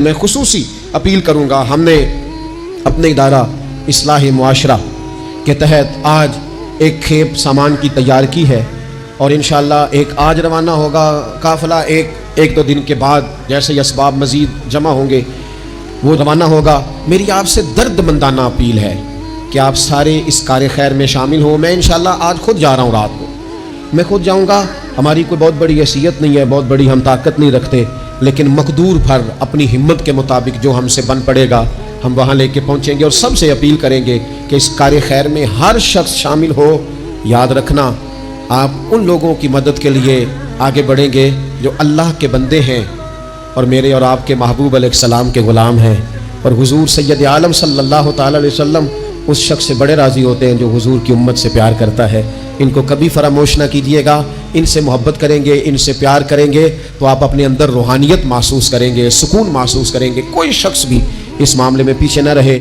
میں خصوصی اپیل کروں گا، ہم نے اپنے ادارہ اصلاح معاشرہ کے تحت آج ایک کھیپ سامان کی تیار کی ہے اور انشاءاللہ ایک آج روانہ ہوگا قافلہ، ایک دو دن کے بعد جیسے یہ اسباب مزید جمع ہوں گے وہ روانہ ہوگا۔ میری آپ سے درد مندانہ اپیل ہے کہ آپ سارے اس کار خیر میں شامل ہوں۔ میں انشاءاللہ آج خود جا رہا ہوں، رات کو میں خود جاؤں گا۔ ہماری کوئی بہت بڑی حیثیت نہیں ہے، بہت بڑی ہم طاقت نہیں رکھتے، لیکن مقدور بھر اپنی ہمت کے مطابق جو ہم سے بن پڑے گا ہم وہاں لے کے پہنچیں گے اور سب سے اپیل کریں گے کہ اس کار خیر میں ہر شخص شامل ہو۔ یاد رکھنا، آپ ان لوگوں کی مدد کے لیے آگے بڑھیں گے جو اللہ کے بندے ہیں اور میرے اور آپ کے محبوب علیہ السلام کے غلام ہیں، اور حضور سید عالم صلی اللہ تعالی علیہ وسلم اس شخص سے بڑے راضی ہوتے ہیں جو حضور کی امت سے پیار کرتا ہے۔ ان کو کبھی فراموش نہ کیجیے گا، ان سے محبت کریں گے، ان سے پیار کریں گے تو آپ اپنے اندر روحانیت محسوس کریں گے، سکون محسوس کریں گے۔ کوئی شخص بھی اس معاملے میں پیچھے نہ رہے۔